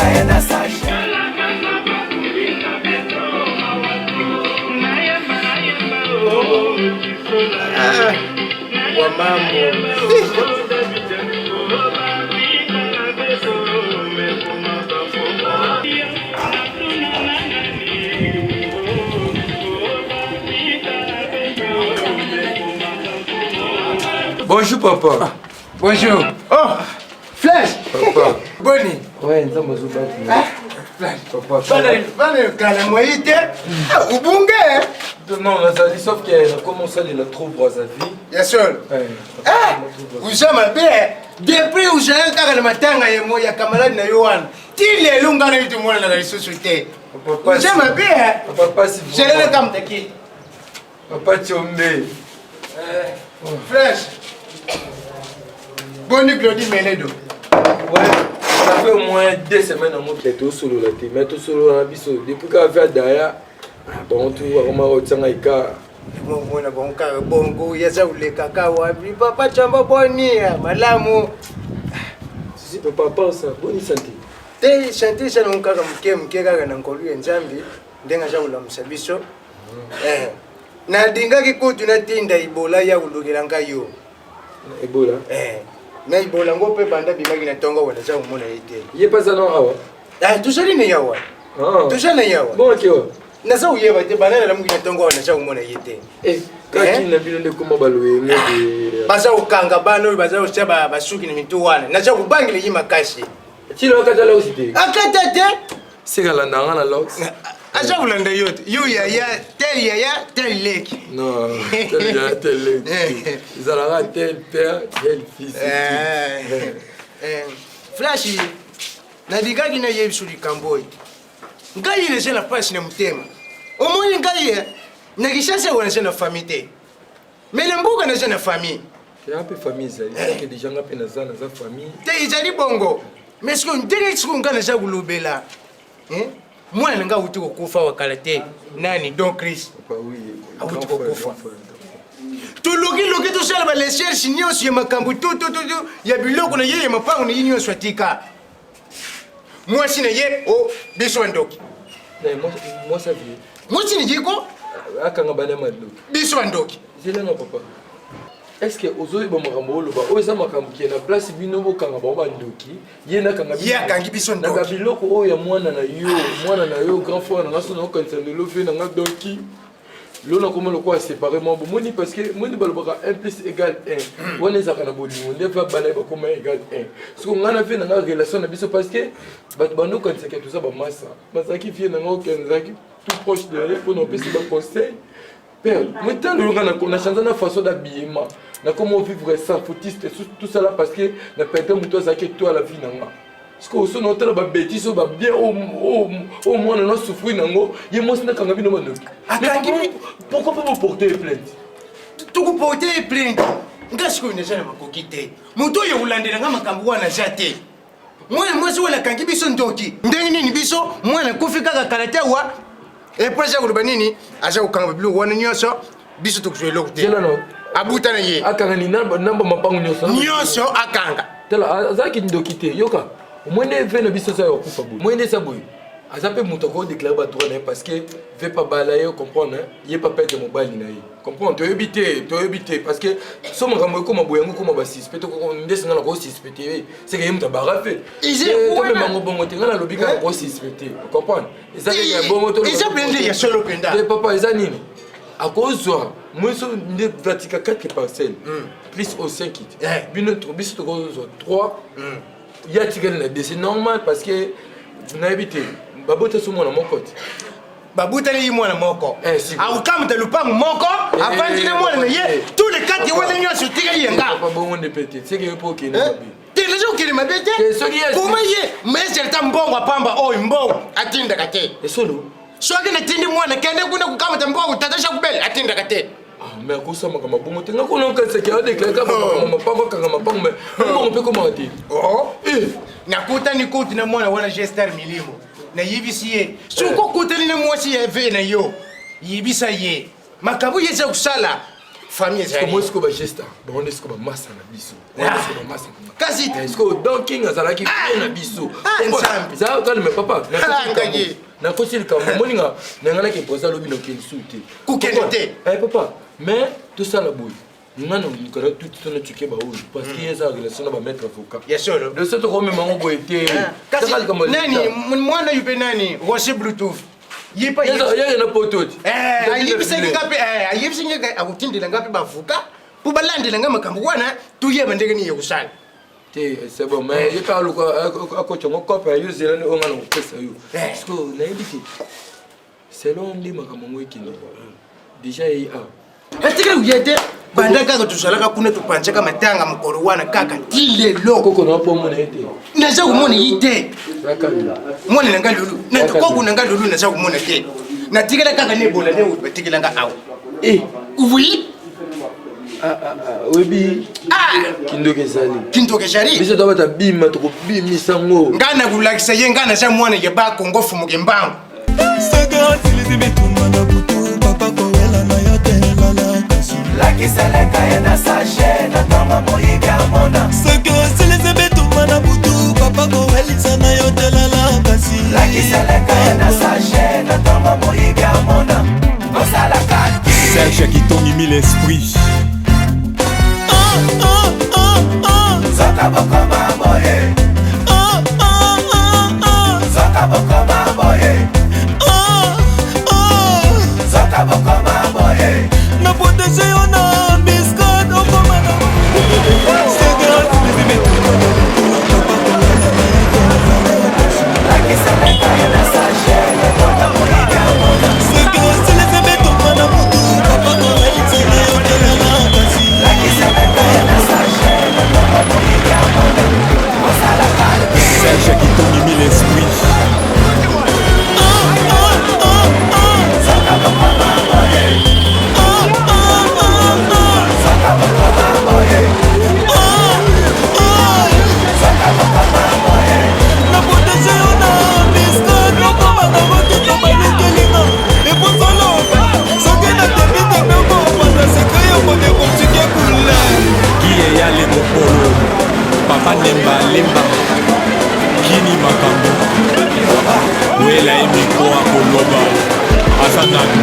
naenda Sasha. Wa mambo. Bonjour papa. Bonjour. Oh, Flash. Papa. Boni. Ouais, nous sommes au Flash. Papa. Bana kala moite. Ubunge. Non, sauf qu'elle a commencé à la trouver à sa vie. Ya sol. Usama be. Depuis usana kaka matanga yemo ya kamaradi na Yohan. Tile lunga na vitu mwana na société. Papa. Usama be. Papa si. Jelele kam taki. Papa Tchombe. Flash. Boni Claudie Meledo. Ouais. Ça fait au moins 2 semaines à mon tête au solo la tête. Mais tout solo dans la biso. Depuis qu'on a fait derrière. Bon tout vraiment au Tsangaïka. Mwana bonka bongo yeza uleka kawa. Papa chamba boni malamu. Si papa pense bonne santé. Te chanter ça non kaka mke kaka na nkolu nzambi ndenga ja ulamusa biso. Na dinga kikutu na tinda ibola ya ulugiranga yo. Ebola. Na ibola ngo pe banda bimaki na tonga wana za umona ite. Yé pas ça non awa. Tushali ne yawa. Tushali yawa. Bon ok. Na sa uyeba te banana lamu na tonga wana za umona ite. Kaki na bino de kuma baloye ngebe. Baza ukanga bano baza ushaba basuki ni mitu wana. Na za kubangile yima kashi. Chilo akatala usite. Akata te. Sika la ndanga na lox. Acha ulanda yote. Yu ya tel leki. Non, tel leki. Ils aura tel père, tel fils. Flash na digaki na yebi suri kamboi. Ngai ile sena pasi na mtema. Omoni ngai na kishasa wana sena famille. Mele mbuga na sena famille. C'est un peu famille ça. Il que des gens appellent na za famille. Te izali bongo. Mais ce qu'on dirait ce qu'on gana za kulubela. Mwana nga uti kokufa wakala te. Nani Don Chris? Papa oui. Uti kokufa. Tuluki to sala ba recherche nyonso ya makambo tu ya biloko na yeye mapango ni nyonso atika. Moi si na ye biso ndoki. Moi ça vie. Moi si ni jiko Akanga bana madoki. biso ndoki. Zelanga papa. Est-ce que ozoyi ba makambo loba oza makambo ki na place bino bokanga ba ndoki yena kanga biso ya kangi biso ndoki. Na biloko oyo mwana na yo grand frère na ngaso na kanisa de lo fe na ngadoki. Lona comment le quoi séparément bon moni parce que moni balobaka 1 + = 1 on est akana bolingo ne va bala ba comme égal 1 ce qu'on a fait dans la relation na biso parce que bando quand c'est que tout ça ba massa masaki fie na ngo kenzaki tout proche de elle pour nous passer ba conseil père maintenant le on a changé na façon d'habillement na comment vivre ça fautiste tout ça là parce que na perdre muto ça que toi la vie nanga. Parce que aussi notre ba bêtise ba bien au moins on a souffrir nango ye mo sina kanga bino manoki. Pourquoi pas vous porter plainte? Tu peux porter plainte. Ngashi ko inajana makokite. Muto yo ulandela nga makambo wana jate. Moi si wala kangi biso ndoki. Ndenge nini biso mwana kufika ka karate wa et pour ça ko nini aja ukanga bilu wana nyonso biso to kujwe lokute. Jela no. Abuta na ye. Akanga ni namba mapango nyonso. Nyonso akanga. Tela azaki ndokite yoka. Mwende vene biso sa yo kufa bu. Mwende sa boy. Azape mutoko déclarer ba droit parce que veut pas balayer comprendre il est pas perdre mon bali na yi. Comprendre to éviter parce que so makambo ko maboyango ko mabasisi to ko ndesanga na ko suspecter c'est que yemta barafe. Ize ko me mango bongo tenga na lobika ko suspecter. Comprendre? Ezali ya bongo to. Ize blende ya solo penda. Papa ezanini. À cause moi so ne pratique 4 parcelles plus au 5 kit. Bino biso to ko 3 il y a c'est normal parce que na éviter babota so mwana moko ti babuta ni mwana moko au kama talupangu moko afandi na mwana na ye tous les quatre wala nyonso tika yenga papa bon de petit c'est que pour qui na bi tele jo kile mabete kuma ye mais certain mbongo pamba mbongo atinda kate esolo soki na tindi mwana kende kuna kukama tambongo tatasha kubele atinda kate mais ko kama bongo tenga ko non ka se ki a déclaré ka papa kanga mapango mais on peut comment dire nakuta ni kuti na mwana wana gestar milimo na yibisi ye suko kutani na mwasi ya ve na yo yibisa ye makabu yeza kusala famille ezali moi siko ba gesta baronde siko ba massa na biso siko ba massa kasi siko Don King azalaki na biso ça quand mais papa na kosi ka moninga na ngana ke posa lobi no kinsuti ku kenete papa mais tout ça la boy ngana ngikara tout ça na tuke ba oyo parce que yesa relation na ba maître avocat yes sir de cette comme mango boité kasi nani mwana yupe nani rocher bluetooth yipa yeye na pototi ayibisenge ngapi ayibisenge akutindila ngapi bavuka bubalandela ngamakambo kwana tuyeba ndeke niye kusala c'est bon mais je parle à côté mon copain yo zela on a le pesa yo parce que na yebiki selon ndi makambo wekini déjà atika uyete banda kaka tusalaka kuna tupanchaka matanga mukoro wana kaka tile loko koko na pomo na ete naza kumona yite rakala mwana nanga lulu na koko nanga lulu naza kumona te natikela kaka ne bola ne ubatikela nga awu oui webi kindoke zali biso tabata bima to bimisa ngo ngana kulakisa ye ngana za mwana ye ba kongo fumu ke mbangu saga tilizi bituma na butu papa ko wela na yote lala kasi lakiseleka yena sashe na tama moyiga mona saga tilizi bituma na butu papa ko wela na yote lala kasi lakiseleka yena sashe na tama moyiga mona osala kaki Serge qui tombe mis l'esprit Zaka boko maboye Zaka boko maboye Zaka boko maboye Na protege on a biscuit au commande C'est grave les mettre La kiseleka yena sashe na tama moyiga mona C'est grave les mettre on a butu papa ko wela na yote lala kasi La kiseleka yena sashe na tama moyiga mona osala kaki Serge qui tombe mis l'esprit Zaka boko maboye Zaka boko maboye Zaka boko maboye Na protege on a biscuit au commande vote to balingelinga et pour solo soki na tebita na ko panda secret yo kote kontike kula qui est ya le mokolo papa nemba lemba kini makambo wela emiko akoloba asanani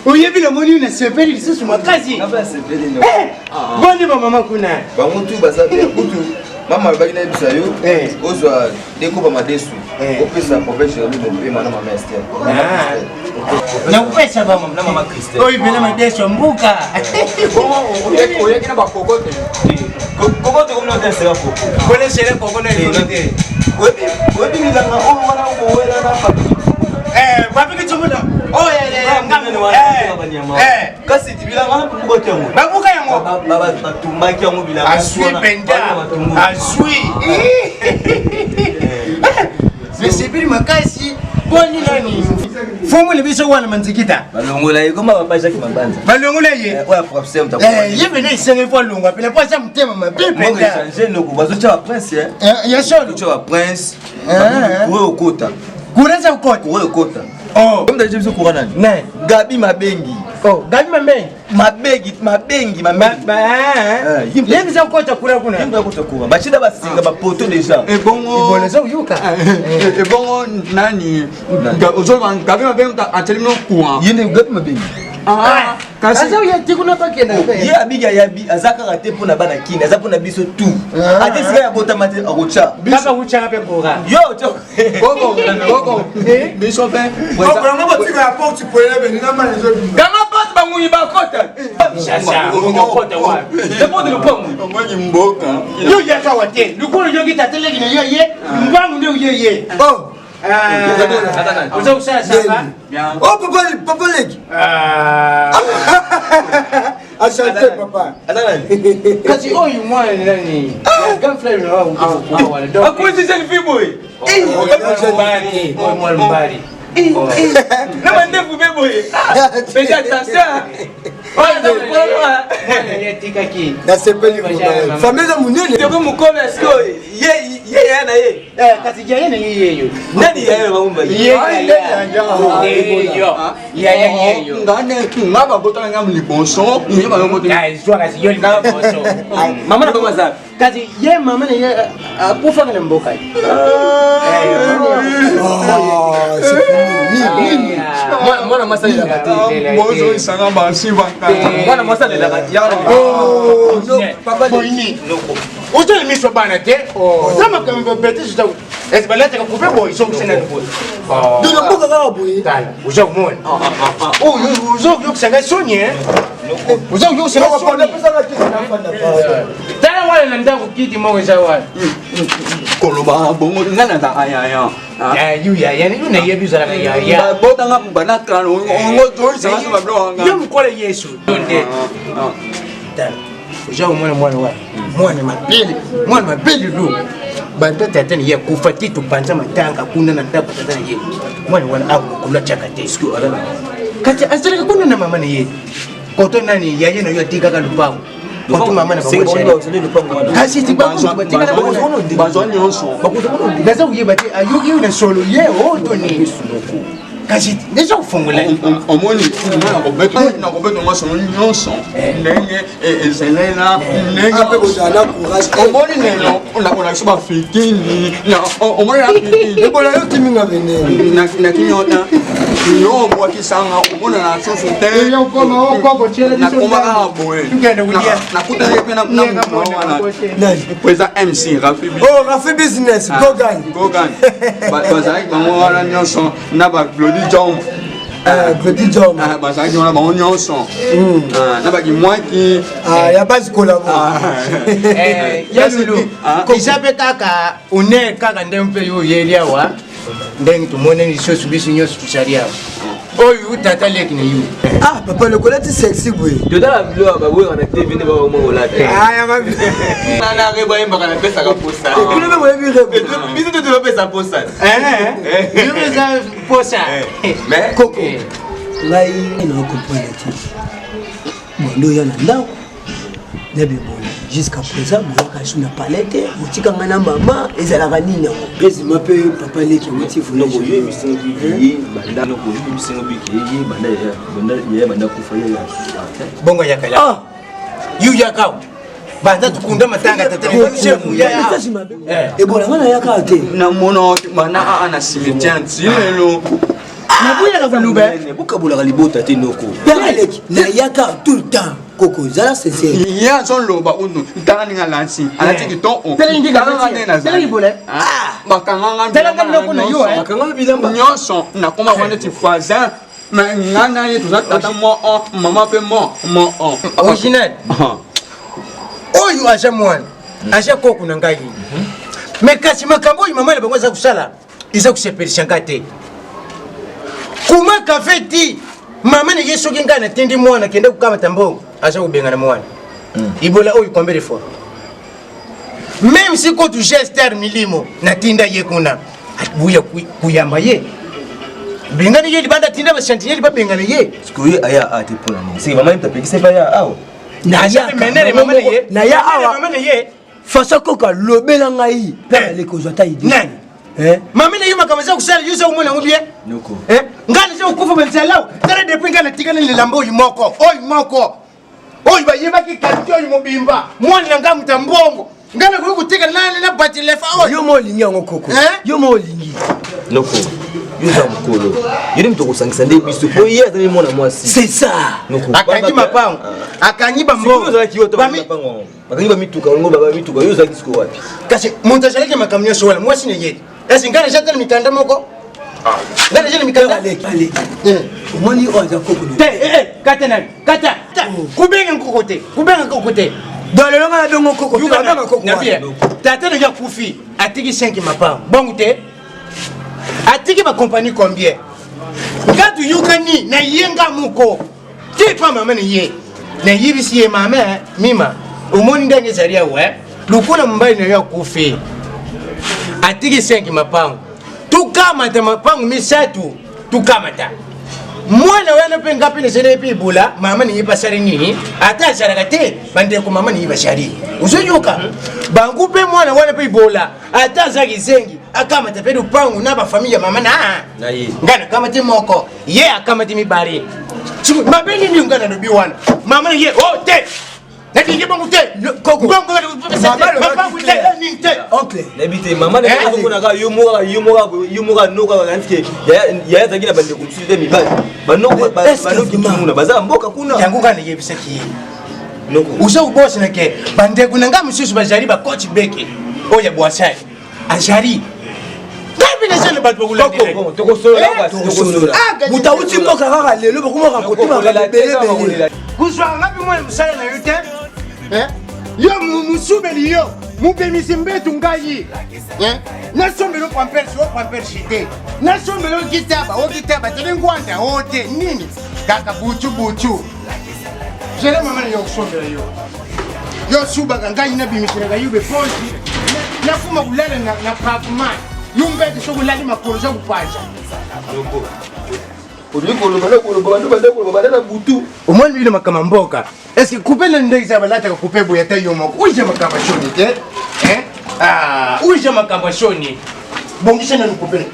oyebi le moni na sepeli lisusu makasi boni bamama kuna bango tu baza bien kutu mama alobaki na yebisa yo ozwa dekoba madesu opesa profeshe yolu mopema na mama ester nakupesa bamama na mama Christelle oyo pena madeso mbuka oyaki na bakokote kokote komina otesera koko kolesele kokono ekote oyebi milanga oyo wana obowela na fati bapiki tumuna kasi tibilanga na bukote yango babuka yango batumbaki yango bilanga asui penda asui mesipili makasi boni nani fomule biso wana manzikita balongola ye koma bapasaki mabanza balongola ye oya professeur mtakuwa yebe na isenge fo longwa pele po sa mtema mabe mongo penda changer loko bazocha ba prince ya solo bazocha ba prince kure okota kureza ukoti kure okota oh comme d'ailleurs biso kura nani ne gabi mabengi oh gabi mabengi mabengi yenge za ukota kura kuna yenge okota kura bachida basinga ba poto déjà ebongo iboneza uyuka ebongo nani ozolwa gabi mabengi atelemi no courant yende gabi mabengi Asa uyati kuna pakenda. Ye abiga yabi azaka rate pour na bana kini, aza pour na biso tout. Ate sika ya bota mate akocha. Kaka ucha pe bora. Yo, Koko. Biso pe. Vraiment pas tu vas porte tu peux venir na mane zo. Gama porte bangu ba kota. Sasa, kota wa. Depo de lupangu. Moi qui mboka. Yo ya ka wate. Lukolo yogi tatele gina ye. Mbangu ndio ye. Oh. Uza usha sasa. Oh papa leki. Asante papa. Kasi oyu mwana ni nani? Girlfriend na wao. Akwezi selfie boy. Mwana mbali. Na mandefu bebo ye. Fais attention. Nasepeli famille za munene. Toko mukolo esko ye na ye. Kasi jaye na yeyo. Nani ye maumba ye? Yeyo. Ngane ngaba botana ngam libonso, ni ba ngoto. Zwa kasi yoli na boso. Mama na kama za. Kasi ye mama na ye apufa ngale mboka. Mwana masa ni la kati. Bonzo isanga basi banka. Mwana masa ni la kati. Oh, no, papa Boini. Uzo ni miso bana te. Kama kama bete sita. Esibalete ka kupe boy so kusena ni boy. Ndio mboka kama boy. Tala, uzo muone. Oh, uzo yokusanga sonye. Uzo yokusanga sonye. Tala wale na ndangu kiti mwa za wale. Koloba bongo ngana ta aya. Ya na yebi zara ya. Bota ngam bana kan ngo joy sa sa bro nga. Yo mkole Yesu. Donde. Tala. Uzo muone mwana wale. Mwana mapili lu. Banta tatani ye kufa kitu panza matanga kuna na ndako tatani ye. Mwana wana au kula chaka tesko alala. Kati asirika kuna na mama ni ye. Koto nani yaye na yo tika ka lupango. Koto mama na baba. Kasi tibango tika na baba. Bazwa nyonso. Daza uye bati ayo na solo ye oto ni. Kasi deja ufungula. Omoni mwana ko beto ngaso nyonso. Ndenge ezelela ndenge pe bozala courage. Omoni neno ona soba fikini. Na omoni na fikini. Ebola yo kiminga venene. Na kinyota. Yo mwa kisanga omona na soso te. Yo koma okoko chele Na koma ka boye. Tugende ulia. Na kutana pe na mwana. Pweza MC Rafibi. Oh, Rafi business, Gogan. Bazali bango wana nyonso na ba Glody Jom. Petit job. Bazali wana bango nyonso. Na ba kimwaki. Ya basi collabo. Yalulu. Kisabe kaka une kaka ndempe yo yelia wa. Ndenge tumone ni sosu bisi nyosu tusharia. Oyu tata leki ni yu. Ah, papa le colette sexy boy. Totala bilo babuye kana TV ne ba mo la te. Ya ma. Na reba imba kana pesa ka posa. Kuna be boye bire. Biso to pesa posa. Yule za posa. Mais Koko. Ngai na comprendre ti. Bondo ya na ndao. Nebe boye. Jusqu'à présent, moi quand je suis na palette, botika ngana mama ezalaka nini yango. Pesi mape papa leki motifu no boye misingo bi banda no boye misingo bi ki banda kufa ya. Bongo yakala. Ah. Yu yakao. Banda tukunda matanga tatali. Ebola ngana yaka te. Na mono bana ana cimetière ntilelo. Na buya ka vulube. Bukabola libota te noko. Leki na yaka tout le temps. Koko zala sincère. Ya son loba unu ntanga ninga lansi. Alati kiton. Tele indika na tele ibole. Bakanga Tele ngam no kuna yo bakanga bilamba. Nyonso na koma wana ti voisin. Mais ngana ye tuza tata mo mama pe mo. Original. Oyu aja mwana. Aja koko na ngai. Mais kasi makambo yi mama le bango za kusala. Iza kusepelisha ngate. Kuma kafeti. Mama ni yeso kinga na tendi mwana kende kukama tambongo. Acha kubenga na mwana. Ibola oyu combien de fois. Même si ko tu gester milimo na tinda ye kuna. Buya kuyamba ye. Benga ni ye libanda tinda ba chantier liba benga ni ye. Sikuye aya ati pona ni. Si mama mtapekisa pa ya au. Na ya menere mama ni ye. Na ya awa. Mama ni ye. Fasa koka lobela ngai. Pela leko zota idi. Nani? Mama ni yuma kamaza kusala yuza umona ngubie. Noko. Ngani je ukufa bensalao. Tare de pinga na tigana ni lambo yimoko. Oy moko. Oy ba yeba ki katio yimobimba. Mwana nga mtambongo. Ngana kutika nani na batilefa oy. Yo mo lingi yango koko. Yo mo lingi. Noko. yoza mokolo yeli mtu kusangisa nde biso po ye atali mwana mwasi c'est ça akangi mapango akangi bambongo bakangi bamituka longo baba mituka yoza kisiko wapi kasi muntu azalaki makambo nyonso wana mwasi ne yedi esi ngana jatala mikanda moko ngana jatala mikanda allez omoni oyo aza kokolo kata nani kata kubenga nkoko te dolelonga na dongo koko abanga koko tata deja kufi atiki 5 mapango bongo te atiki ba compagnie combien ngatu yukani na yenga muko ti pa mama ni ye na yibisi ye mama mima omoni ndenge zaria we lukuna mbai na ya kufi atiki 5 mapango tukamata mapango misatu tukamata mwana wana pe ngapi ne sene pe bula mama ni yipasari nini ata saraka te bande ko mama ni yibashari uzoyoka bangu pe mwana wana pe bola ata zaki zengi akama te pedu pangu na ba familia mama na yi ngana kama te moko ye akama te mibari chimu mabeni ni ngana no biwana mama ye oh te na dinge bangu te koko bangu bangu te ni te oncle nabite mama ne ko kuna ka yumuga noka kanske ya zaki na bande kumsite mibali banoko kimuna baza mboka kuna yangu kana yebisa ki noko usa ubosi nake bande kuna ngam susu bajari ba coach beke oya bwasai ajari ngapi na sele batu kula toko sola mutauti mboka kaka lelo bakuma kakotuma kabelebele kuswa ngapi mwana msala na yote yo musubeli yo mupemisi mbetu ngai nasombelo pampersi o pampersite nasombelo okitaba tele ngwanda ote nini kaka butu jere mama yo kusombela yo subaka ngai nabimisiraga yube ponsi nafuma kulala na pavement yumbete sokulali makolo zakupanja omwani bino makama mboka eske kupele ndenge za balata ka kupebo ya tayo moko uja makamba shoni te uja makamba shoni bongisha na kupele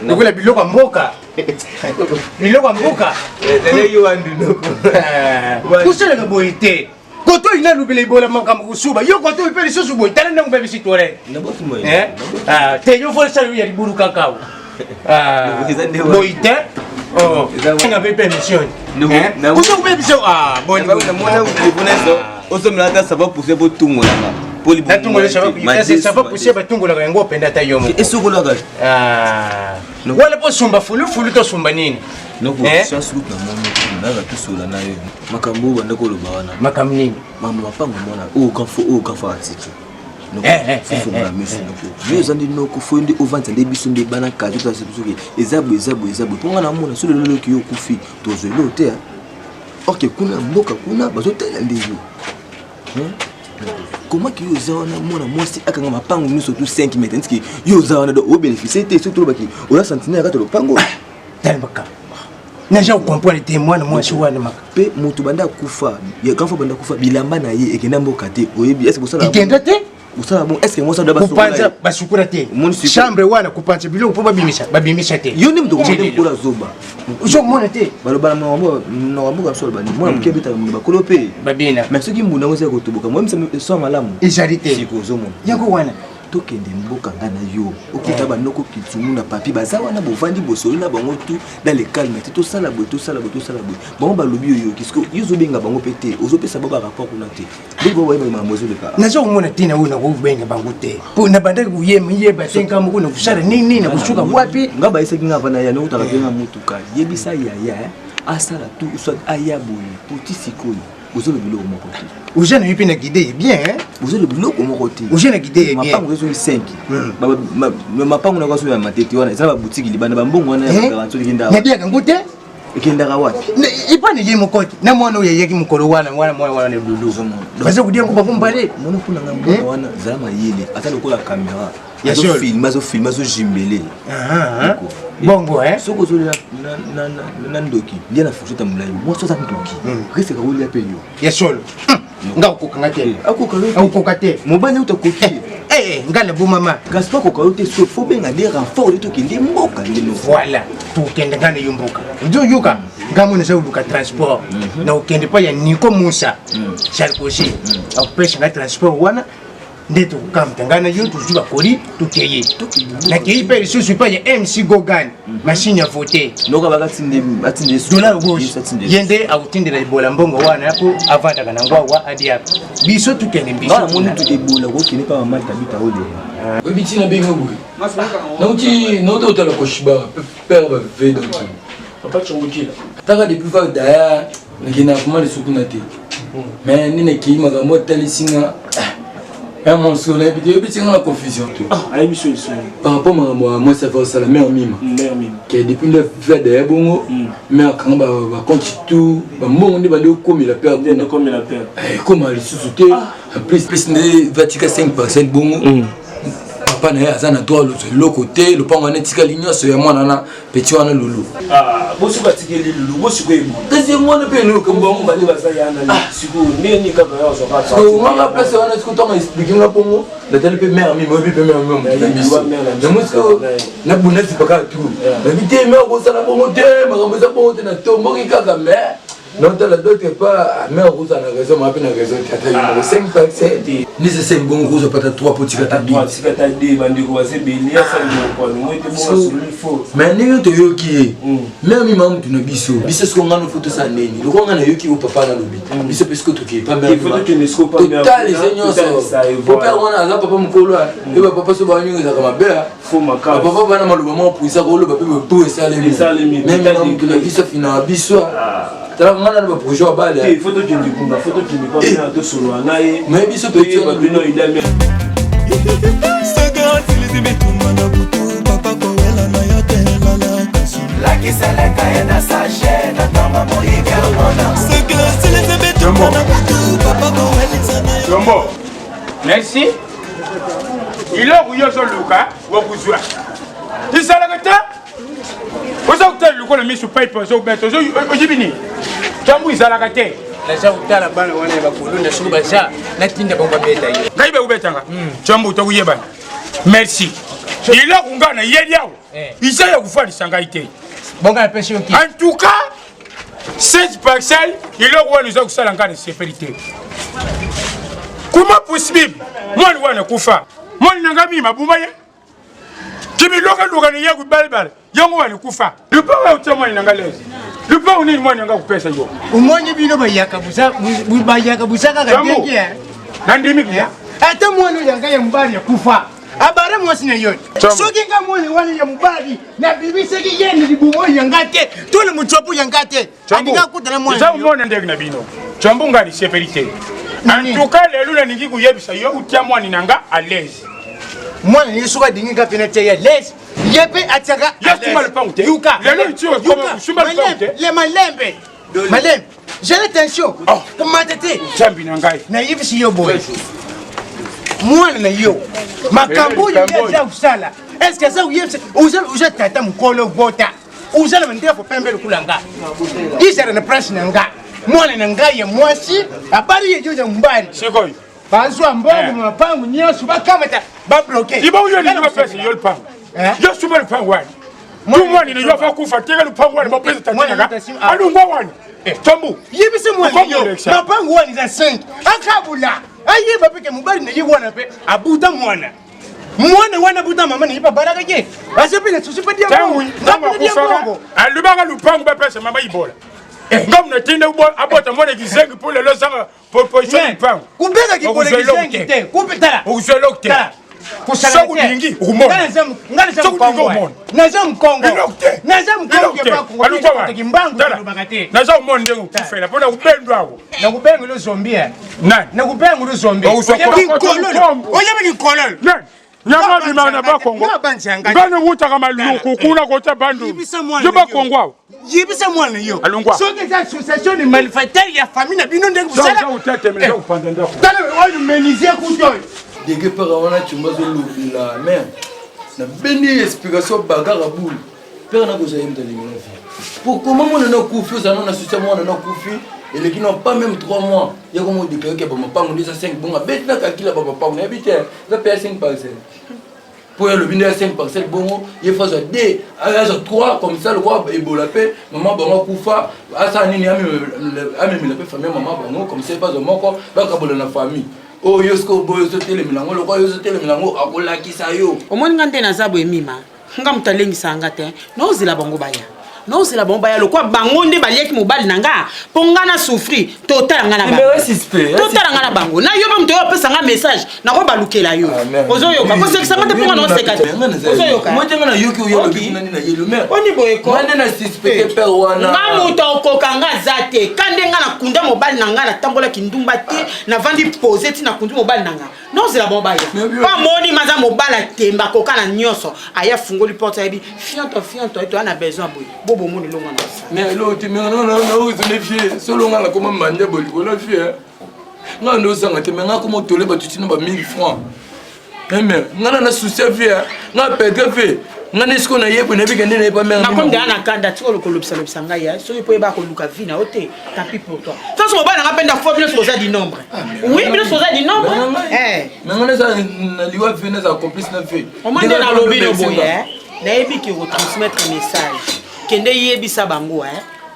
nukula biloko mboka ele yo andu noko kusele ka boite koto ina lubile ibola makamba kusuba yo koto ipele sosu boite tana ndangu bebe sitore te yo fole sa ya liburu kakao boite nga pepe mission kuso kupe biso boni mwana ulivunezo osomela ta sababu puse bo tungolanga poli na tungola sababu puse ba tungola yango penda ta yomo esukola ga wala po sumba fulu to sumba nini noko sasu na mono na to sola na yo makambo banda ko loba wana makam nini mama mapango mona o kafa atiki yozandi noko fondi ovanta nde biso nde bana kazi to asebusuki ezabo ponga na mona so lelo ki yo kufi tozelo te ok kuna mboka kuna bazotela nde yo comment que yo zawana mona mwasi akanga mapango miso tu 5 mètres ndiki yo zawana do o bénéficier te surtout baki o la sentinelle ka to lo pango talbaka naja comprendre te mwana mwasi wana maka pe mutu banda kufa ya kanfa banda kufa bilamba na ye ekenda mboka te oyebi est-ce que ça ikenda te usala bon est-ce que moi ça doit kupanza basukura te chambre wana kupanza biloko po babimisha te yo ndim to kula zoba uzo mona te balobala na wambo so bani mwana mkebita bakolo pe babina mais soki mbuna ngo se ko tubuka moi so malamu ijarite siko zomo yako wana tokende mboka ngana yo okita banoko kitumu na papi baza wana bovandi bosolo na bango tout dans le calme te to sala bo bango balobi yo kisko yuzo benga bango pete ozopesa baba rapport kuna te bibo wa ba mamozo de ka nazo kumona tina una ko benga bango te po na bandaki kuyema basenga muko na kusala nini na kushuka wapi ngaba iseki ngava na ya no utakakenga mutuka yebisa ya asala tout soit ayabu poti sikolo Vous avez le boulot mon côté. Vous avez une guidée bien, hein? Vous avez le boulot mon côté. Vous avez une guidée bien. Ma femme, 5. Ma femme, on a reçu ma tête. On a boutique, il y a un bon on a garanti qu'il y a. Bien qu'un goûter? Et qu'il y a un il pas de mon côté. Na moi, il y a qui wana le boulot. Parce que vous dites qu'on va parler. Mon pour la wana zama yele. Attends le la caméra. Film, jimbele. Bongo, hein? Ce que tu as nandoki, bien la fourchette à moulay. Moi, ça nandoki. Reste à rouler à payer. Yesol. Nga kokangate. Akokate. Mobile ou ta coquille. Nga le beau maman. Gaspard kokalote, il faut bien aller renfort de tout qui est moka. Voilà. Tout kende ngane yumboka. Ndio yuka. Ngamu na sababu ka transport. Na ukende pa ya Niko Musa. Charkoshi. Au pesa nga transport wana. nde tokamta ngai na yo tozwi bakoli tokeye nakei mpe lisusu epai ya MC Gogan mashine ya vote noka bakatinde dola gauche ye nde akotindela ebola mbongo wana yapo avandaka na ngo awa adi apa biso tukende mbiso moni ebola kokende pa mama tabita ole obiti na benga boye nauti nauti otala koshiba père bave donc papa chongokila taka depuis va daya nakina kuma lisukuna te mais nina ki makambo talisinga un monstre là et puis la confusion par rapport à moi ça va ça la mère mime qui depuis le fait de bongo mais quand va continue tout bon on est bandé comme il a peur comme il sous-sauter en plus ne Vatican 5% bongo papa na azana droit le côté le pango netika ligno so ya mwana na petit wana lulu bosu batikeli lulu bosu ko ebo deuxième mwana pe no comme bon bali basaya na siku nini kaba yo so ka so on va passer on a tout temps expliquer la pongo la telle pe mère mi mobi pe mère na musko na bunesi paka tout na vite mère ko sala pongo te makambo za pongo te na tombo ki kaka mère non la d'autre pas mère ko sala raison ma pe na raison tata yo 5% ni c'est 5 bon ko pas 3 petits kata bi sikata de bandiko wase belia sango ko no mwete bo sur le faux mais ni to yo ki même mi mamu tuna biso biso ko ngano photo sa neni lo ko ngana yo ki o papa na lobi biso parce que to ki pas mère photo tu ne sco pas mère total les seigneurs pour père wana za papa mukolo et papa so ba nyinga za kama bea faux makaba papa bana maluba mo puisa ko lo papa po esalemi même mamu tuna biso fina biso tala ngana na projet ba bale il faut que tu ndikunga faut que tu ne pas bien to solo nae mais biso petit ba bino idame Jombo, merci. Il a oublié son Luca, ou Bouzoua. Il s'est arrêté. Vous avez le coup de mise sur pipe, vous avez dit, Jombo, il s'est arrêté. La utala bana wana bakulu na suba sa natinda bonga beta yo ngaibe ubetanga Jombo utawuyeba merci ila kungana yeliao isaya kufali sangaite bonga pesi yoki en tout cas 16 parcelles ila kwa nous a kusala ngana sécurité comment possible moi wana kufa moi nangami mabuma ye kimi loka ni yaku balbal yango wana kufa le pas utama inangalezi le pas on est moi nanga kupesa yo umonye bino bayaka busa kaka ngenge nandimi ya ata mwana yanga ya mbali ya kufa abare mwasi na yote soki nga mwana wana ya mbali na bibi seki yeni libumo yangate tole muchopu yangate adika kutana mwana za umona ndege na bino Jombo ngali sécurité en tout cas le lula ningi kuyebisa yo utia mwana nanga à l'aise mwana ni suka dingi ka penate ya l'aise yepe ataka yasuma le pangoute yuka lelo itio comme suma le pangoute le malembe j'ai l'attention pour matete jambi nangai na yibi si yo boy mwana na yo makambo ya usala est-ce que ça uyebse uza tata mukolo bota uzala mandira fo pembe kulanga isara na press nanga mwana nanga ya mwasi habari yejo ya mbani sikoyo bazwa mbongo mapango nyoso bakamata ba bloquer iba uyo ni mapesa yo le pango yo suma le pango wani mwana ni yo fa kufa tega le pango wani mapesa tatinga alungwa wani Jombo yibise mwana yo mapango wani za 5 akabula ayi bapeke mubali na yiwana pe abuta mwana wana buta mama ni baraka je asepile tusipadia bongo ngamo alubanga lupango bapesa mama ibola ngam na tinda ubo abota mwana kizengi pour le losanga position lupango kubeka kibole kizengi te kupitala ukuzolokte kusala kudingi umona ngana mkongo naza mkongo pa kimbangu bakate naza umona ndengo kufela pona kubendwa ako nakubenga lo zombie nani nakubenga lo zombie oyebe ni kololo nani nyama bimana bakongo ngane wuta kama luku kuna kota bandu yo bakongo yibisa mwana yo alungwa so que association de malfaiteurs ya famille na bino ndengo sala ça utete mele kupanda ndako tala oyo menizie kutoy dege pera wana chumbazo la mère na beni explication bagara boule pera na koza yemta lingi na vie pour comment mon na kufi ça non associé moi na kufi et les qui n'ont pas même 3 mois il y a comment déclarer que papa on dit ça 5 bon bête na calcul papa on habite ça paye 5 parcelles pour le binde 5 parcelles bon il faut ça 2 à 3 comme ça le roi ebola paix maman bon kufa asa nini ami la paix famille maman bon comme c'est pas de mon corps ba kabola na famille Oh, yo sko boy zo tele milango, lo kwa yo zo tele milango akola kisa yo. Omoni ngante na zabo emima. Nga mutalengi sanga te. No zila bango baya. No zila bango baya lo kwa bango nde balieki mobali nanga. Ponga na souffrir total nga na bango. Mais suspect. Total nga na bango. Na yo ba mto yo pesa nga message na ko balukela yo. Ozo yo ka ko sekisa ngate ponga no sekate. Ozo yo ka. Moi tenga na yo ki yo lobi nani na yelo mais. Oni boye ko. Ngane na suspect per wana. Nga muta okoka nga zate. Kande nga na kunda mobali nanga na tambola kindumba te na vandi poser ti na kundu mobali nanga. Non c'est la bombe ya. Pas moni maza mobala temba koka na nyonso. Aya fungoli porte ya bi. Fianto tu as besoin boy. Bobo moni longa na ça. Mais l'autre mais non vous ne fiez. Solo nga la comment manja boli wala fier. Nga ndo sanga te mais nga comment tole ba tutina ba 1000 francs. Mais nga na souci fier. Nga pète fait. Nga nesko na yebo na bigende na pas mère. Na comme dans na kanda tu le kolopsa lopsanga ya. So ipo ba ko luka vina ote. Tant pis pour toi. Ça so mobala nga penda fois bien sur ça du nombre. Oui, bien sur ça du nombre. Mais nga ça na liwa vina za complice na fait. On m'a dit na lobby no boye. Na yebi ki retransmettre message. Kende yebi sa bango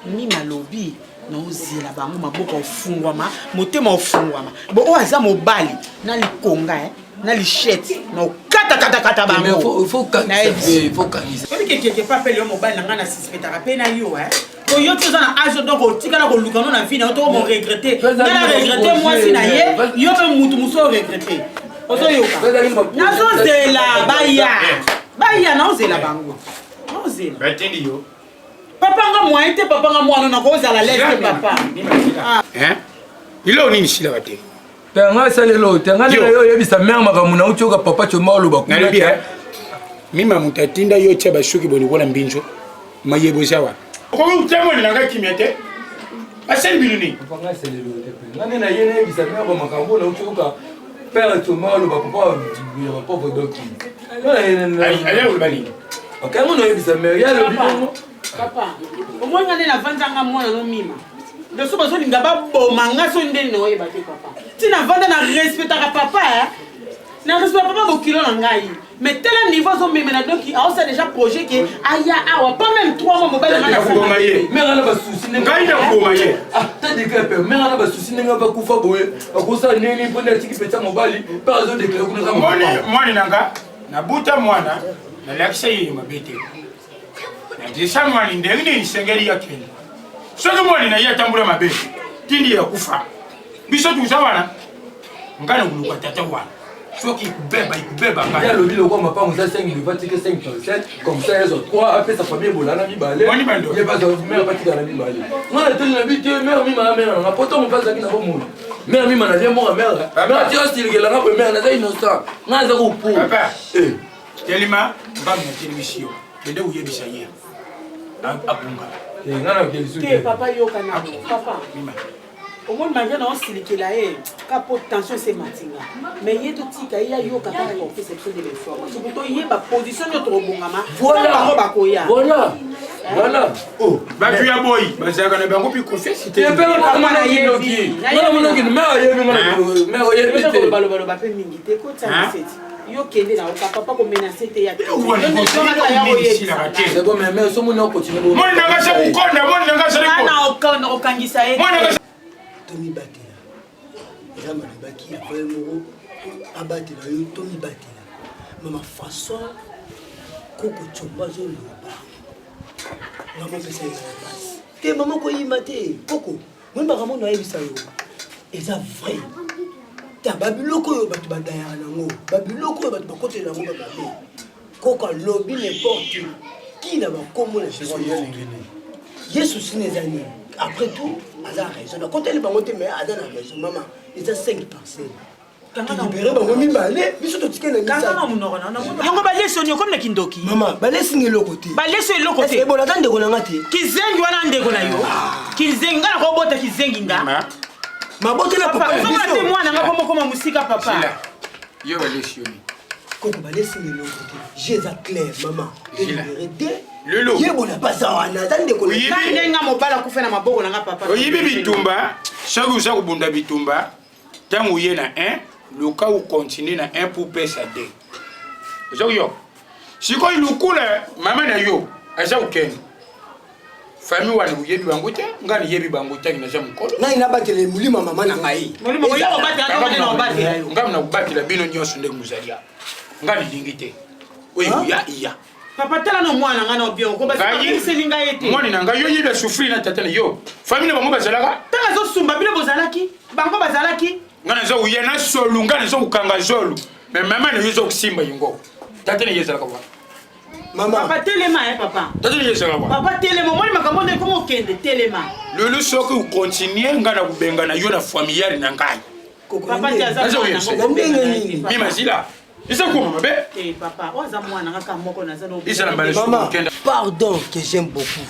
ni ma lobby no zila bango maboko ofungwama, motema ofungwama. Bo o aza mobali na likonga na lichette no kata bango. Il faut canaliser. Obi quelque part pele mobali na ngana suspectera pe na yo ko yo tu na âge donc otikala ko lukano na vie na to mo regretter. Na regretter moi si na ye yo be mutu muso regretter. Ozo yo ka. Na zo zela baya na ozela bango. Na ozela. Batendi yo. Papa nga moi te papa nga moi na ko zala leste papa. Hein? Il a nini shila bate. Tanga salelo, tanga yo yebisa mère makamuna uchoka papa choma lo bakuna. Nalobi mima mutatinda yo chaba shuki boni wala mbinjo. Mayebo jawa. Ko utemo ni nanga kimete. Asel biluni. Panga salelo te. Ngane na yene yebisa mère makamuna uchoka père choma lo bakuma ya pauvre doki. Allez au bali. OK, mon yebisa mère ya lo bilongo. Papa, au moins ngane na vanzanga mwana no mima. De so bazo linga ba bomanga so ndeni no yeba te papa. Tina vanda na respectera papa na respecta papa bokilo na ngai. Mais tel niveau zo meme na donc a ça déjà projet que aya awa pas même 3 mois mobile na bomaye. Mais on a ba souci ngai na bomaye. Ah, t'as des gars mais on a ba souci nga ba kufa boye. Akosa nini pona tiki peta mobile par exemple déclarer kuna kama. Moni nanga na buta mwana na lakisha yi mabete. Na disha mwana ndenge isengeri yake. Soki mwana na yatambula mabete. Tindi ya kufa. Biso tu sawana. Ngana kuluka tata wana. Soki ikubeba ba. Ya lobi lokwa mapango za 5 il va tirer 5 comme ça ils ont 3 après sa famille bolana mi balé. Moni bando. Il pas mère pas tirer na mi balé. Ngana tele na biti mère mi ma mère na poto mo pasa kina bomo. Mère mi mana vient mo mère. Mère tio style que la na mère na za innocent. Ngana za ko pour. Papa. Telima ba na télévision. Kende uyebisa ye. Abunga. Ngana kelisu. Ke papa yo kana papa. Mima. Au moins malgré non silikela capo tension c'est matinga. Mais yé to tika ya yo kaka ko fait cette de l'effort. Surtout yé ba position yo to bongama. Voilà. Voilà. Voilà. Oh, ba tu ya boy. Ba za kana bango pi confesse. Tu peux pas mana yenoki. Mana mana ki mère yé mère yé bité. Balo ba pe mingi te ko tsa set. Yo kende na papa ko menacer te ya. C'est bon mais so mona continue. Mon nanga se kukonda, mon nanga se ko. Na okangisa ye. Tomi batela. Eza malobaki ya frère moko abatela yo tomi batela. Mama façon koko chomba zoloba. Ngamo pesa ya basi. Te mama ko yima te koko. Moi makambo na yebisa yo. Eza vrai. Ta babiloko yo batu badaya nango. Babiloko yo batu bakotela nango bababe. Koko lobby n'importe qui n'a pas comme la chose. Yesu sinezani. Après tout, Aza a raison. Quand elle est pas montée, mais Aza a raison. Maman, il a 5 parcelles. Quand on libère, on va m'emballer. Mais surtout, tu connais ça. Yango ba leso ni comme na kindoki. Maman, ba leso ni le côté. Ba leso le côté. Est-ce que bon attendre ko na ngati? Kizengi wana ndeko na yo. Kizengi ngala ko bota kizengi nga. Ma bote na papa. Papa, c'est moi na ngako koma musika papa. Yo ba leso ni. Koko ba leso ni le côté. Jésus clair, maman. Vérité. Lelo. Yebo na pasa wana tande ko. Ndenga mobala ku fena maboko na nga papa. Oyibi bitumba, chaque jour ça bunda bitumba. Tant où y en a un, le cas où continue na un pour pesa 2. Zo yo. Si ko ilu kula mama na yo, aza uken. famille wana uyebi bango te ngani yebi bango te na jamu ko na ina batele mulima mama na ngai mulima ko yako batela na batela yo ngam na kubatela bino nyonso ndenge muzalia ngani dingi te oyo ya iya papa tala no mwana ngana obio ko basi selinga yete mwana na ngai yo yibe souffrir na tata yo famille bango bazalaka tala zo sumba bino bozalaki bango bazalaki ngana zo uyena solu ngana zo ukanga zolu mais mama ne yezo kusimba yingo tata ne yezalaka wa Maman. Papa téléma papa. Papa téléma moi makambo ne comment kende téléma. Le soki u continuer ngana kubenga na yo na familiale na ngai. Papa tiaza mimi mazila. Isa kuma mabe? Eh papa, oza mwana ngaka moko na zano. Isa na bale kenda. Pardon que j'aime beaucoup.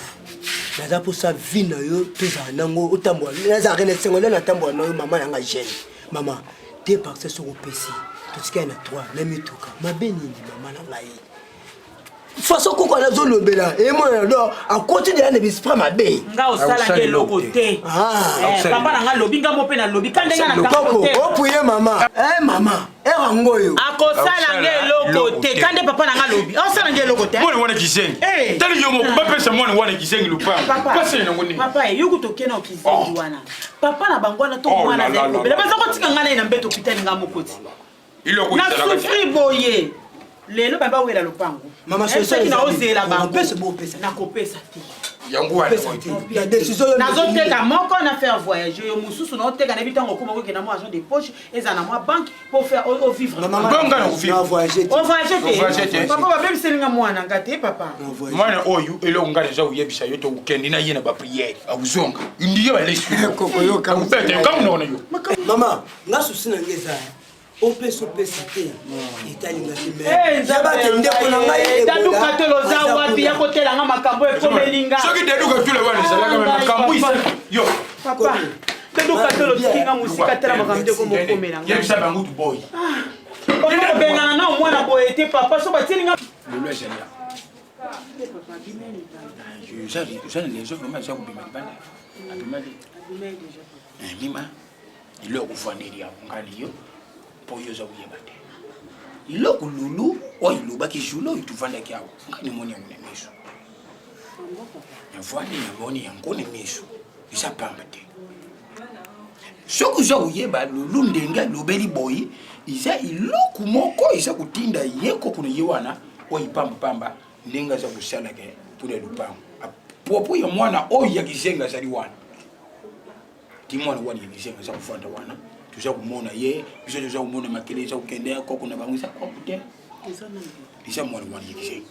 Naza pour sa vie na yo toza nango otambola. Naza rene sengola na tambola na yo mama nga jeune. Maman, t'es parti sur au PC. Tout ce qu'il y a na toi, na mituka. Mabeni ndi mama na ngai. Façon qu'on a zone lobela et moi alors à côté de la n'esprit ma bé nga osala ke lokote papa na nga lobi nga mo pe na lobi kande nga na côté oh puye maman maman rangoyo akosala nge lokote kande papa na nga lobi osala nge lokote mwana wana kisengi tali yo mo ba pesa mwana wana kisengi lupango pasa na ngoni papa yuko tokena okisengi wana papa na bangwana to mwana ze lobela baza kotika nga na mbeto pitani nga mokoti iloko na souffri boye lelo baba wela lupango mama soso na ozela bango pesa bo pesa na kopesa te yango wana ya décision nazoteka moko na faire voyager yo mususu na oteka na bitango kuma ko kena mo agent de poche eza na mo banque pour faire au vivre bonga na vivre voyager te papa ba bébé selinga mwana ngate papa mwana oyu elo ngale za uyebisa yo to ukendi na yena ba prière abuzonga ndiyo ba lesu koko yo ka mpete ka mona yo mama ngasusi na ngeza opeso pesa te italinga te zaba tende ko na ngai daduka te loza wapi ya kotela nga makambo ekomelinga soki daduka tule wana salaka makambo isa yo papa daduka te lotinga musika tela makambo ko mokomela nga yebisa bangu tu boy ko bengana na mwana boye te papa so batilinga lelo jelia je les gens vraiment ça kubima bana abimali mima ilo kufanele ya ngali yo poyo za uyebate iloko lulu oyiluba kishulo ituvanda kyao ngani moni ngene miso yavani yaboni yankone miso isapamba te soku za uyeba lulu ndenga lobeli boy isa iloko moko isa kutinda yeko kuna yewana oyipamba pamba ndenga za kusala ke pule lupango popo ya mwana oya kisenga zali wana timwana wani kisenga za kufanda wana tuza kumona ye biso tuza kumona makele za kukendea koko na bangisa kokute isa mwana wani yikise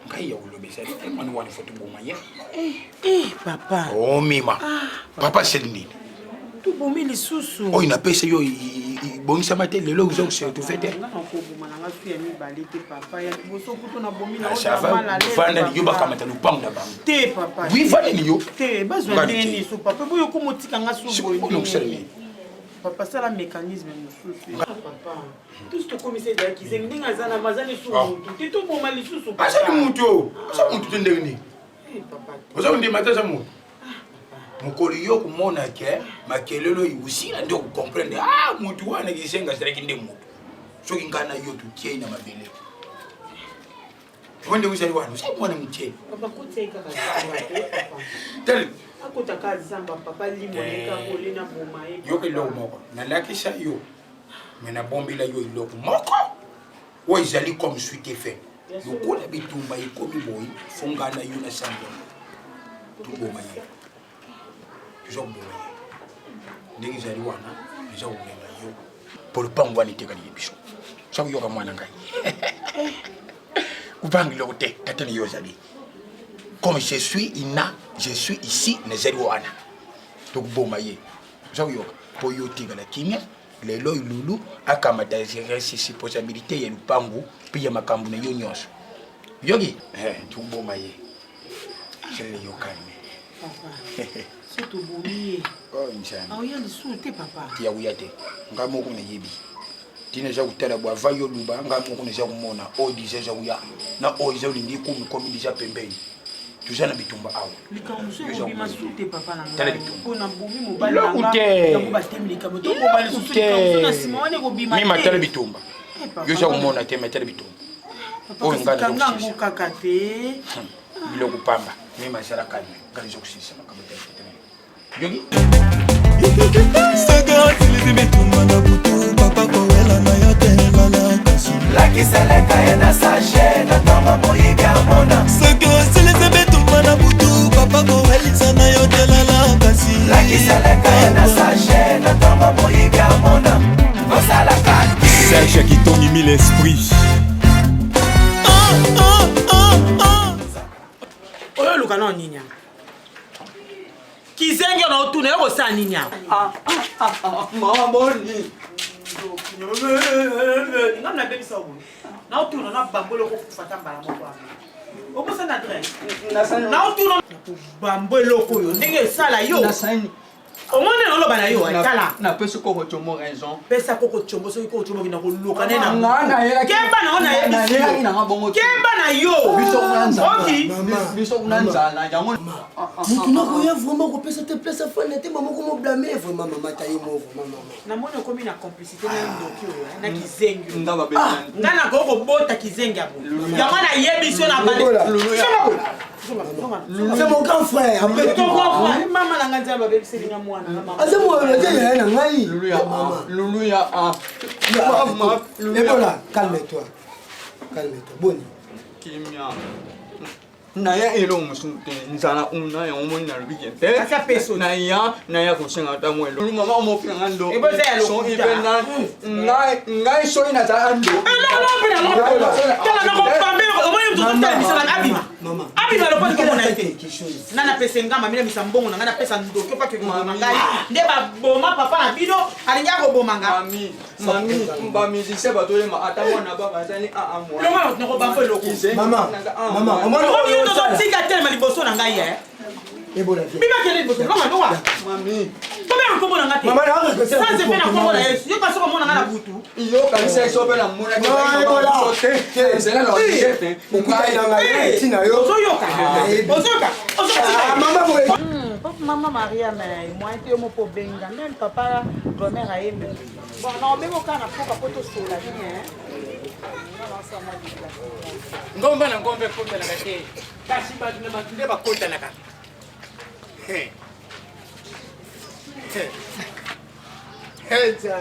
ngai ya ulobesa mwana wani foto boma ye papa oh mima papa selini tu bomi lisusu oh ina pesa yo bongisa mate lelo uzo se tu fete nga ko boma na ngasu ya mibale te papa ya boso kuto na bomi na mala le fanda ni yo bakamata lupango na bango te papa oui fanda ni yo te bazwa ndeni so papa boyo ko motika ngasu boyo papa sala mécanisme mususu papa tout ce comme c'est qui c'est ndinga zana mazani su mutu to boma lisusu papa asa mutu tendeni papa oza ndi matasa mutu mukoli yo kumona ke makelelo iusila ndio kukomprendre mutu wana kisenga siraki ndi mutu soki ngana yo tutie na mabele wende usali wana usa mwana mche papa kuteka kaza tel akutaka zamba papa limoneka kolina boma yo kilo moko na lakisa yo mena bombila yo iloko moko wo izali comme suite fait lokola bitumba ikomi boyi fongana yo na samba tu boma ye tuzo boma ndingi zali wana bizo umenga yo pour le pango wani tekali biso sa yo ka mwana ngai kubangi lo te tatani yo zali comme je suis ina je suis ici ne zali wana to boma ye sa yo pour yo tekala kimia lelo ilulu akamata responsabilité ya lupango pia makambu na yo nyonso yogi tu boma ye c'est yo kalme papa surtout bomi oh njana aoya lisu te papa ya uyate ngamo ko na yebi tina za kutala bwa vayo luba ngamo ko na za kumona o dise za uya na o iza ulingi komi disa pembeni tuzana bitumba awo likamso bomi masute papa na tala bitumba ko na bomi mobali na yango batemlika boto mobali susu likamso na simone ko bima mima tala bitumba yo za kumona te metala bitumba o ngana ngango kaka te biloko pamba me masala kalme ngalizo kusisa makambo tete yogi Saga filizi mituma na butu papa kowela na yote lala kasi lakiseleka yena sashe na toma moyiga mona Saga filizi mituma na butu papa kowela na yote lala kasi lakiseleka yena sashe na toma moyiga mona kosala kati Serge qui tombe mis l'esprit oyo luka na nini kizengi na otuna yo kosa nini mama boni ngam na bebisa obo na otuna na bambolo ko fata mbala moko okosa na adresse na otuna bambolo ko yo ndenge sala yo omone na loba na yo kala na pesa koko chomo raison pesa koko chombo so ko chombo kina ko luka na kemba na ona ye kemba na yo biso kunanzala yango mutu nakoya vraiment kopesa te place afana te mama komoblame vraiment mama taye movo mama namoni okomi na complicité na ndoki oyo na kizengi ndaba beta nga na kobota kizengi abo yango na yebi so na bale c'est mon grand frère mama na nga nzambe abebiselinga mwana aza mwana te yaya na ngai luluya ebola calme-toi boni kimia naya elo musunte nzala una ya omoni na lubigente naya kusenga ta mwelo mama mo panga ndo so ibena ngai so ina ta ando abima lokola komona ete nana pesa ngamba mine misambongo na ngana pesa ndoki pa kekoma ngai nde baboma papa na bino alingi akoboma nga mami bamizise batolema ata mwana babazali amwa loma nakobambo eloko tozotika telema liboso na ngai bibakele liboso koma nowa tobea nkombo na nga te sanse mpe na nkombo na yesu yoka soko mona nga na butu yokanisa eso mpe na mona Maman Maria mais moi te mo po benga ndani papa grand-mère ayembe bon na obengo kana poka poto sola bien ngomba na ngombe pombe na kate kasi ba tuna matinde ba kota na kate Hey,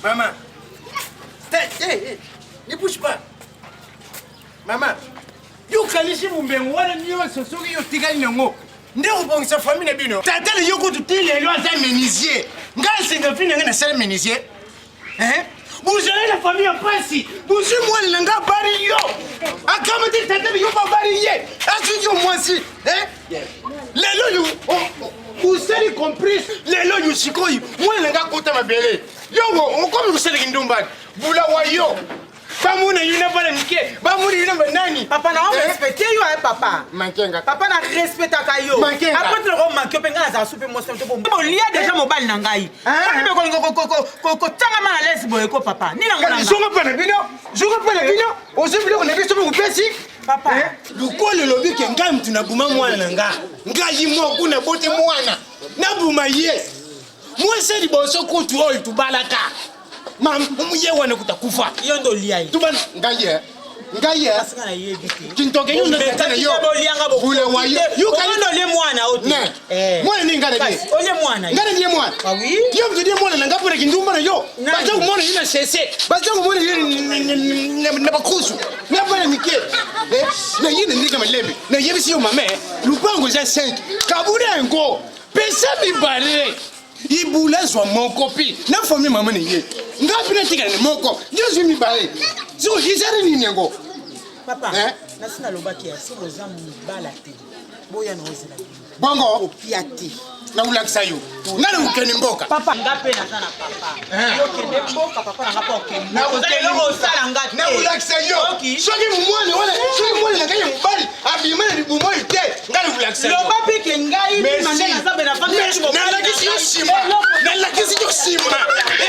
maman, ne bouge pas. Maman, yo kanisi mumbengo wana niyo sosoki yo tikali nango. Ndeko bongisa famille na bino. Tata le yoko tutile lo asa menuisier. Ngal singa fina ngana sala menuisier. Vous allez la famille en passy. Vous êtes moi le nga bari yo. Akama te tata yo ba bari ye. Asu yo moi si. Lelo yo. Vous avez compris. Lelo yo sikoi. Moi le nga kota mabele. Yo on comme vous allez ndumba. Bula wa yo. Bamuna yuna bana mike. Bamuna yuna banani. Papa na on respecte yo papa. Mankenga. Papa na respecte ka yo. Après le roi manque penga za soupe mo semte bo. Bon lia déjà mobile na ngai. Pas be ko tanga ma laisse boy ko papa. Ni na ngona. Zonga pana bino. Zonga pana bino. Ozebile ko na biso ko pesi. Papa. Lukole lobi ke ngai mtu na buma mwana na nga. Ngai mo kuna bote mwana. Na buma ye. Moi c'est liboso ko tu ol tu balaka. Mam, muye wana kutakufa. Iyo ndo lia yi. Tuban ngaye. Asika na yebi te. Kintoke yo ndetana yo. Bula wa yo. Yo kano le mwana oti. Mwana ni ngara ni. Ole mwana. Ngara ni mwana. Ah oui. Yo mtu mwana na ngapura kindumba na yo. Bacha kumona yina sese. Bacha kumona yina na bakusu. Na bana nike. Na yina ndika malembe. Na yebi si yo mame. Lupango za 5. Kabura ngo. Pesa mibare. Ibula zwa moko pi. Na famille mama ni ye. Ngapi na tika ni moko. Yo zwi mibare. Zo hisari ni ngo. Papa. Na sina lobaki ya siko za mbala te. Boya na ozela. Bongo opiati. Na ulakisa yo. Ngana ukeni mboka. Papa ngape na sana papa. Yo kende mboka papa na ngapa okeni. Na ozela ngo sala ngate. Na ulakisa yo. Soki mumwani wala soki mwani na kaya mbali. Abimana ni bumoyi te. Ngana ulakisa yo. Lobapi ke ngai ni mandela sabe na fami. Na lakisi yo sima. Na lakisi yo sima.